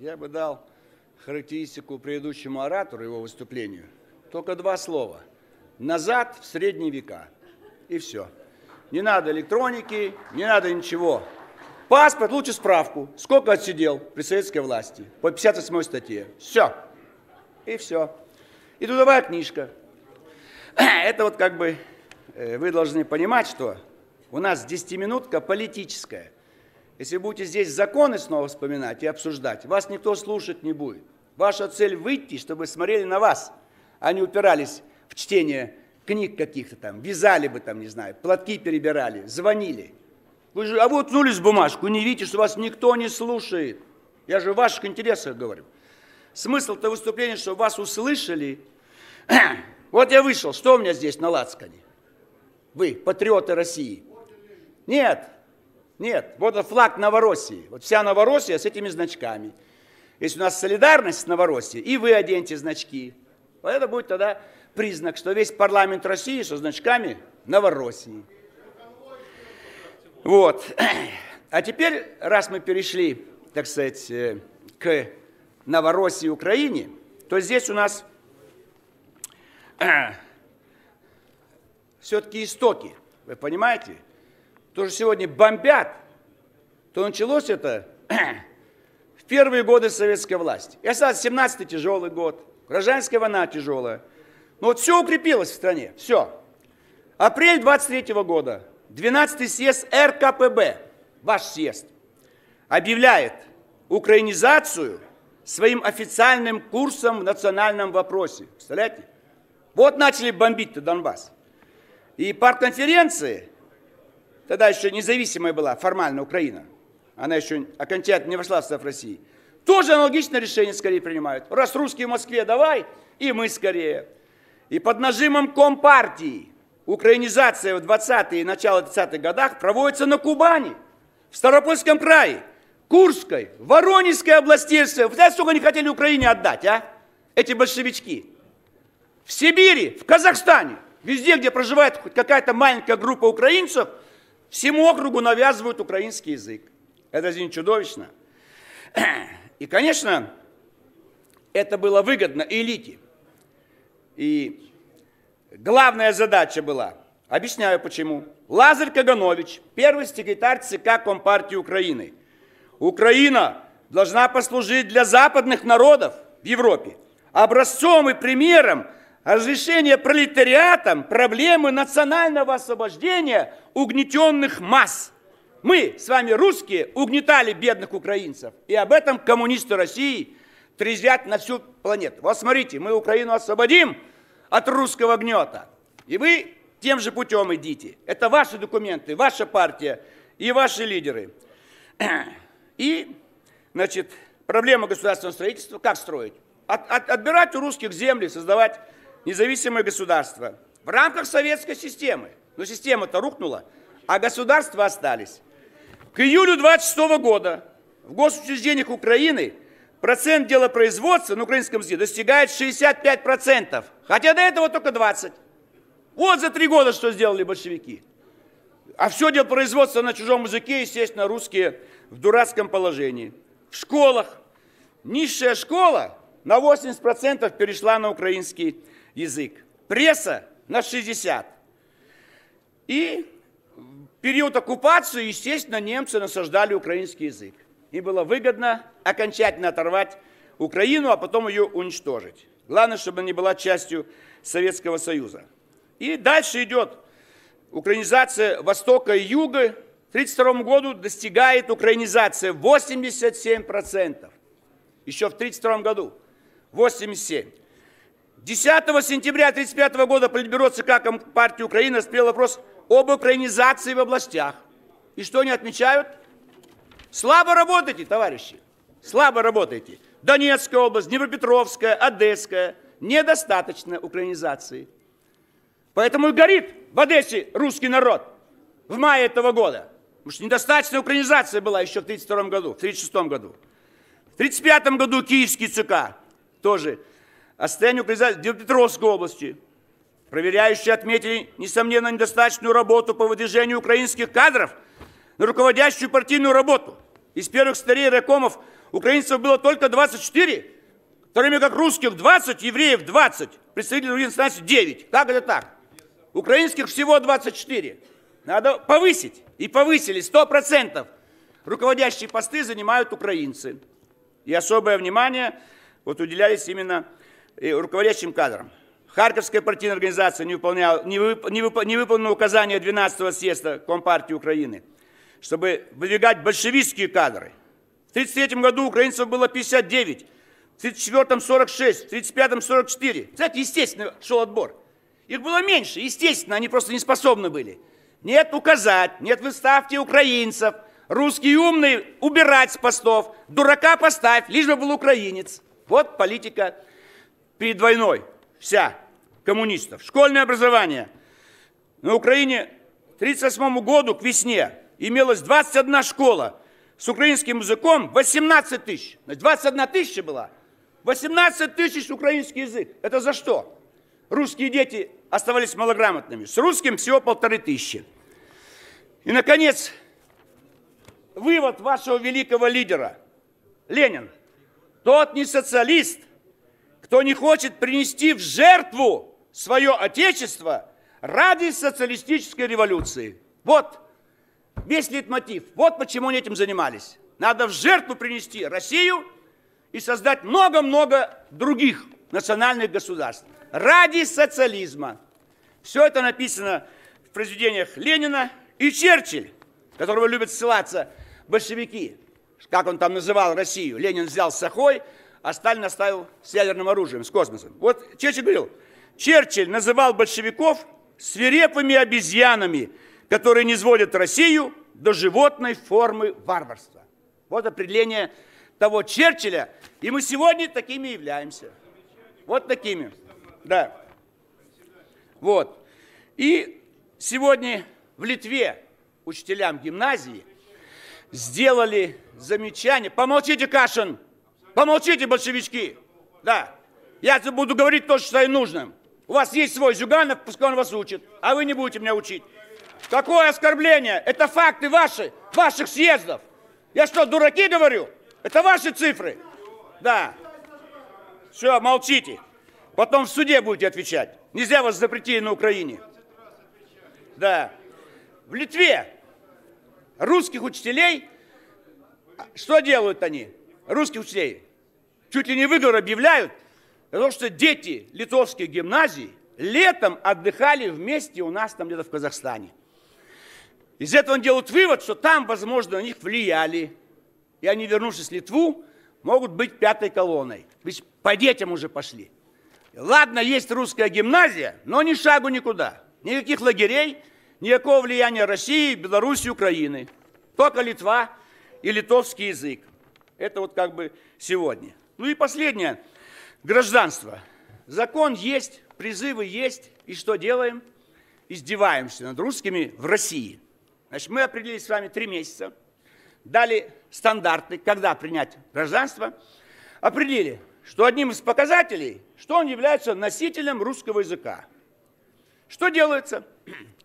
Я бы дал характеристику предыдущему оратору, его выступлению. Только два слова. Назад в средние века. И все. Не надо электроники, не надо ничего. Паспорт, лучше справку. Сколько отсидел при советской власти? По 58 статье. Все. И все. И трудовая книжка. Это вот как бы вы должны понимать, что у нас 10-минутка политическая. Если будете здесь законы снова вспоминать и обсуждать, вас никто слушать не будет. Ваша цель выйти, чтобы смотрели на вас, а не упирались в чтение книг каких-то там, вязали бы там, не знаю, платки перебирали, звонили. Вы же, а вы уткнулись в бумажку, не видите, что вас никто не слушает. Я же в ваших интересах говорю. Смысл-то выступления, чтобы вас услышали. Вот я вышел, что у меня здесь на лацкане? Вы, патриоты России. Нет, нет, вот флаг Новороссии. Вот вся Новороссия с этими значками. Если у нас солидарность с Новороссией, и вы оденете значки, вот это будет тогда признак, что весь парламент России со значками Новороссии. Вот. А теперь, раз мы перешли, так сказать, к Новороссии и Украине, то здесь у нас все-таки истоки. Вы понимаете? То, что сегодня бомбят, то началось это в первые годы советской власти. И остался 17-й тяжелый год, гражданская война тяжелая. Но вот все укрепилось в стране, все. Апрель 23-го года, 12-й съезд РКПБ, ваш съезд, объявляет украинизацию своим официальным курсом в национальном вопросе. Представляете? Вот начали бомбить-то Донбасс. И партконференции, тогда еще независимая была формально Украина, она еще окончательно не вошла в состав России, тоже аналогичное решение скорее принимают. Раз русские в Москве, давай, и мы скорее. И под нажимом Компартии украинизация в 20-е и начало 30-х годах проводится на Кубани, в Ставропольском крае, Курской, Воронежской области. Знаете, сколько они хотели Украине отдать, а? Эти большевички. В Сибири, в Казахстане, везде, где проживает хоть какая-то маленькая группа украинцев, всему округу навязывают украинский язык. Это же не чудовищно. И, конечно, это было выгодно элите. И главная задача была, объясняю почему, Лазарь Каганович, первый секретарь ЦК Компартии Украины. Украина должна послужить для западных народов в Европе образцом и примером разрешения пролетариатом проблемы национального освобождения угнетенных масс. Мы с вами, русские, угнетали бедных украинцев. И об этом коммунисты России трезвят на всю планету. Вот смотрите, мы Украину освободим от русского гнета. И вы тем же путем идите. Это ваши документы, ваша партия и ваши лидеры. И, значит, проблема государственного строительства, как строить? Отбирать у русских земли, создавать независимое государство в рамках советской системы. Но система-то рухнула, а государства остались. К июлю 26 года в госучреждениях Украины процент делопроизводства на украинском языке достигает 65%, хотя до этого только 20%. Вот за 3 года что сделали большевики. А все делопроизводство на чужом языке, естественно, русские в дурацком положении. В школах низшая школа на 80% перешла на украинский язык. Пресса на 60%. И в период оккупации, естественно, немцы насаждали украинский язык. Им было выгодно окончательно оторвать Украину, а потом ее уничтожить. Главное, чтобы она не была частью Советского Союза. И дальше идет украинизация Востока и Юга. К 1932 году достигает украинизация 87%. Еще в 1932 году. 87%. 10 сентября 1935 года Политбюро ЦК Компартии Украины рассмотрел вопрос об украинизации в областях. И что они отмечают? Слабо работаете, товарищи. Слабо работаете. Донецкая область, Днепропетровская, Одесская. Недостаточно украинизации. Поэтому и горит в Одессе русский народ в мае этого года. Потому что недостаточная украинизация была еще в 1932 году, в 1936 году. В 1935 году Киевский ЦК тоже о состоянии украинизации в Днепропетровской области. Проверяющие отметили, несомненно, недостаточную работу по выдвижению украинских кадров на руководящую партийную работу. Из первых старей райкомов украинцев было только 24, в то время как русских 20, евреев 20, представителей других национальностей 9. Как это так? Украинских всего 24. Надо повысить. И повысили 100%. Руководящие посты занимают украинцы. И особое внимание вот уделялись именно руководящим кадрам. Харьковская партийная организация не выполнила указания 12-го съезда Компартии Украины, чтобы выдвигать большевистские кадры. В 1933 году украинцев было 59, в 1934 46, в 1935 44. Кстати, естественно, шел отбор. Их было меньше, естественно, они просто не способны были. Нет указать, нет вы ставьте украинцев, русские умные убирать с постов, дурака поставь, лишь бы был украинец. Вот политика перед войной вся коммунистов. Школьное образование. На Украине к 1938 году к весне имелось 21 школа с украинским языком, 18 тысяч. 21 тысяча была. 18 тысяч украинский язык. Это за что? Русские дети оставались малограмотными. С русским всего 1500. И, наконец, вывод вашего великого лидера. Ленин. Тот не социалист, кто не хочет принести в жертву свое отечество ради социалистической революции. Вот весь лейтмотив. Вот почему они этим занимались. Надо в жертву принести Россию и создать много-много других национальных государств. Ради социализма. Все это написано в произведениях Ленина и Черчилль, которого любят ссылаться большевики. Как он там называл Россию. Ленин взял с Сахой, а Сталин оставил с ядерным оружием, с космосом. Вот Черчилль говорил, Черчилль называл большевиков свирепыми обезьянами, которые низводят Россию до животной формы варварства. Вот определение того Черчилля, и мы сегодня такими являемся. Вот такими. Да. Вот. И сегодня в Литве учителям гимназии сделали замечание. Помолчите, Кашин! Помолчите, большевички! Да. Я буду говорить то, что считаю нужным. У вас есть свой Зюганов, пускай он вас учит, а вы не будете меня учить. Какое оскорбление? Это факты ваши, ваших съездов. Я что, дураки говорю? Это ваши цифры. Да. Все, молчите. Потом в суде будете отвечать. Нельзя вас запретить на Украине. Да. В Литве русских учителей, что делают они? Русских учителей чуть ли не выговор объявляют, потому что дети литовских гимназий летом отдыхали вместе у нас там где-то в Казахстане. Из этого делают вывод, что там, возможно, на них влияли. И они, вернувшись в Литву, могут быть пятой колонной. Ведь по детям уже пошли. Ладно, есть русская гимназия, но ни шагу никуда. Никаких лагерей, никакого влияния России, Беларуси, Украины. Только Литва и литовский язык. Это вот как бы сегодня. Ну и последнее. Гражданство. Закон есть, призывы есть. И что делаем? Издеваемся над русскими в России. Значит, мы определились с вами 3 месяца. Дали стандарты, когда принять гражданство. Определили, что одним из показателей, что он является носителем русского языка. Что делается?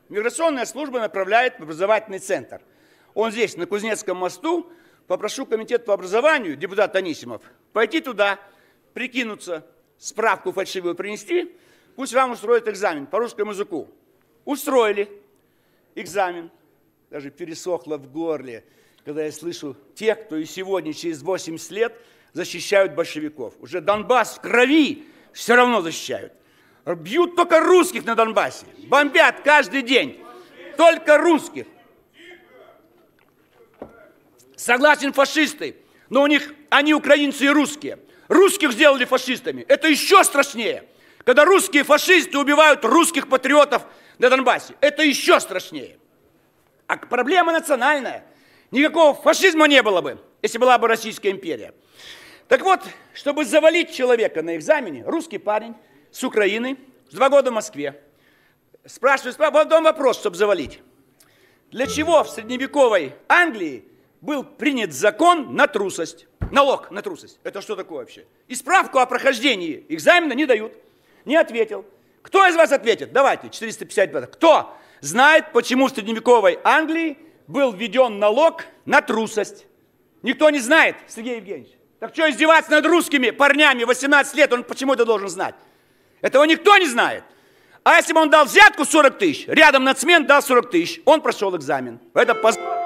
Миграционная служба направляет в образовательный центр. Он здесь, на Кузнецком мосту. Попрошу комитет по образованию, депутат Анисимов, пойти туда, прикинуться, справку фальшивую принести, пусть вам устроят экзамен по русскому языку. Устроили экзамен. Даже пересохло в горле, когда я слышу тех, кто и сегодня, через 80 лет, защищают большевиков. Уже Донбасс в крови все равно защищают. Бьют только русских на Донбассе. Бомбят каждый день. Только русских. Согласен, фашисты, но у них они украинцы и русские. Русских сделали фашистами. Это еще страшнее. Когда русские фашисты убивают русских патриотов на Донбассе. Это еще страшнее. А проблема национальная. Никакого фашизма не было бы, если была бы Российская империя. Так вот, чтобы завалить человека на экзамене, русский парень с Украины, 2 года в Москве, спрашивает, потом вопрос, чтобы завалить. Для чего в средневековой Англии был принят закон на трусость? Налог на трусость. Это что такое вообще? И справку о прохождении экзамена не дают. Не ответил. Кто из вас ответит? Давайте, 450. Кто знает, почему в средневековой Англии был введен налог на трусость? Никто не знает, Сергей Евгеньевич. Так что издеваться над русскими парнями 18 лет, он почему-то должен знать? Этого никто не знает. А если бы он дал взятку 40 тысяч, рядом нацмен дал 40 тысяч, он прошел экзамен. Это позор.